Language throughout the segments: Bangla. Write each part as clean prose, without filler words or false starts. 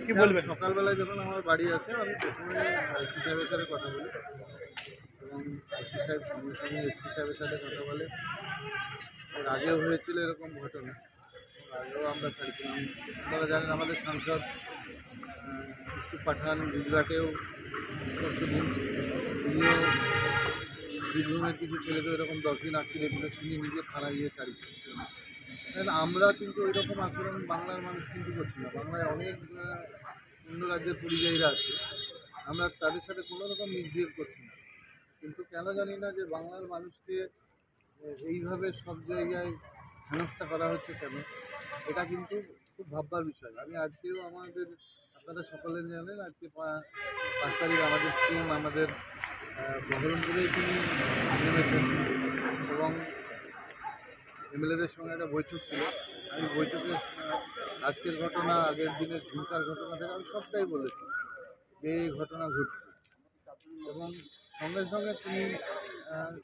কি বলবেন? সকালবেলায় যখন আমার বাড়ি আসে আমি প্রথমে আইসি সাহেবের সাথে কথা বলি এবং আইসি সাহেব সঙ্গে সঙ্গে এসপি সাহেবের সাথে কথা বলে। এর আগেও হয়েছিল এরকম ঘটনা, এর আগেও আমরা ছাড়ছিলাম। আপনারা জানেন আমাদের সাংসদ ইউসুফ পাঠান গুজরাটেও করছিলেন, তিনিও বীরভূমের কিছু ছেলেকে এরকম 10 দিন আটকে রেখেছিল, তিনি নিজে থানায় গিয়ে ছাড়িয়েছিলেন। আমরা কিন্তু ওই রকম আচরণ বাংলার মানুষ কিন্তু করছি না। বাংলায় অনেক অন্য রাজ্যের পরিযায়ীরা আছে, আমরা তাদের সাথে কোনো রকম মিসবিহেভ করছি না। কিন্তু কেন জানি না যে বাংলার মানুষকে এইভাবে সব জায়গায় হেনস্থা করা হচ্ছে কেন, এটা কিন্তু খুব ভাববার বিষয়। আমি আজকেও আমাদের, আপনারা সকলে জানেন আজকে 5 তারিখ আমাদের সিএম আমাদের বহরমপুরেই তিনি নেমেছেন এবং এমএলএদের সঙ্গে একটা বৈঠক ছিল। আমি বৈঠকে আজকের ঘটনা, আগের দিনের ঝুমকার ঘটনা থেকে আমি সবটাই বলেছি যে এই ঘটনা ঘটছে এবং সঙ্গে সঙ্গে তিনি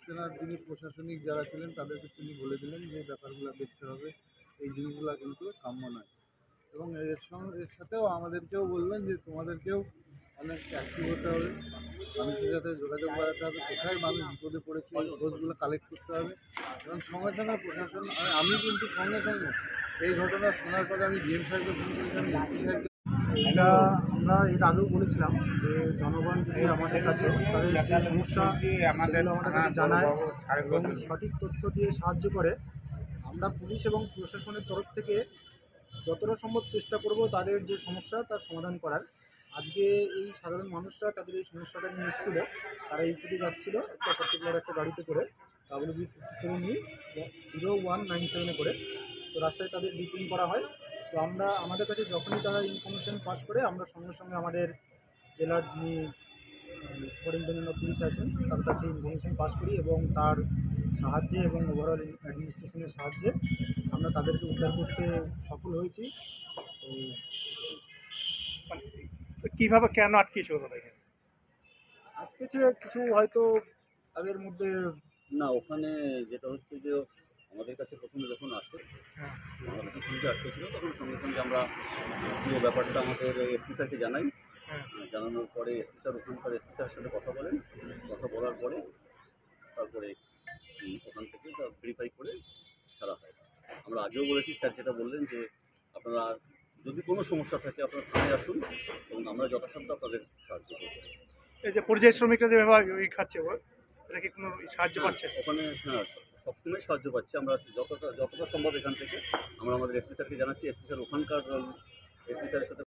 তেনার যিনি প্রশাসনিক যারা ছিলেন তাদেরকে তিনি বলে দিলেন যে ব্যাপারগুলো দেখতে হবে, এই জিনিসগুলো কিন্তু কাম্য নয়। এবং এর সাথেও আমাদেরকেও বললেন যে তোমাদেরকেও অনেক অ্যাক্টিভ হতে হবে, মানুষের সাথে যোগাযোগ বাড়াতে হবে, কোথায় মানুষ বিপদে পড়েছে এই খোঁজগুলো কালেক্ট করতে হবে এবং সঙ্গে সঙ্গে প্রশাসন, আমি কিন্তু সঙ্গে সঙ্গে এই ঘটনা শোনার পরে আমি ডিএম সাহেবকে ফোন করেছিলাম, এসপি সাহেবকে। এটা আমরা এর আগেও বলেছিলাম যে জনগণ যদি আমাদের কাছে তাদের যে সমস্যা সেগুলো আমাদের কাছে জানায় এবং সঠিক তথ্য দিয়ে সাহায্য করে, আমরা পুলিশ এবং প্রশাসনের তরফ থেকে যতটা সম্ভব চেষ্টা করব তাদের যে সমস্যা তার সমাধান করার। আজকে এই সাধারণ মানুষরা তাদের এই সমস্যাটা নিয়ে এসেছিলো, তারা এই দিকে যাচ্ছিলো একটা পার্টিকুলার একটা গাড়িতে করে WD-57E-0197 করে, তো রাস্তায় তাদের ডিটেইন করা হয়। তো আমরা আমাদের কাছে যখনই তারা ইনফরমেশান পাস করে আমরা সঙ্গে সঙ্গে আমাদের জেলার যিনি সুপারিনটেন্ডেন্ট অফ পুলিশ আছেন তার কাছে ইনফরমেশান পাস করি এবং তার সাহায্যে এবং ওভারঅল অ্যাডমিনিস্ট্রেশনের সাহায্যে আমরা তাদেরকে উদ্ধার করতে সফল হয়েছি। তো কিভাবে কেন আটকেছিল তাদেরকে? আটকেছে কিছু হয়তো তাদের মধ্যে। না, ওখানে যেটা হচ্ছে যে আমাদের কাছে প্রথমে যখন আসে হ্যাঁ। বাংলাদেশের সঙ্গে আটকে ছিল, তখন সঙ্গে সঙ্গে আমরা পুরো ব্যাপারটা আমাদের এসপি স্যারকে জানাই। হ্যাঁ। জানানোর পরে এসপি স্যার ওখানকার এসপি স্যারের সাথে কথা বলেন, কথা বলার পরে তারপরে ওখান থেকে তা ভেরিফাই করে ছাড়া হয়। আমরা আগেও বলেছি, স্যার যেটা বললেন যে আপনারা যদি কোনো সমস্যা থাকে আপনারা থানায় আসুন এবং আমরা যথাসাধ্য আপনাদের সাহায্য করব। এই যে পরিযায়ী শ্রমিকরা যেভাবে খাচ্ছে, এটা কি কোনো সাহায্য পাচ্ছে? ওখানে হ্যাঁ, সবসময় সাহায্য পাচ্ছি আমরা, যতটা সম্ভব এখান থেকে আমরা আমাদের এসপি স্যারকে জানাচ্ছি। এসপি স্যার ওখানকার এসপি স্যারের সাথে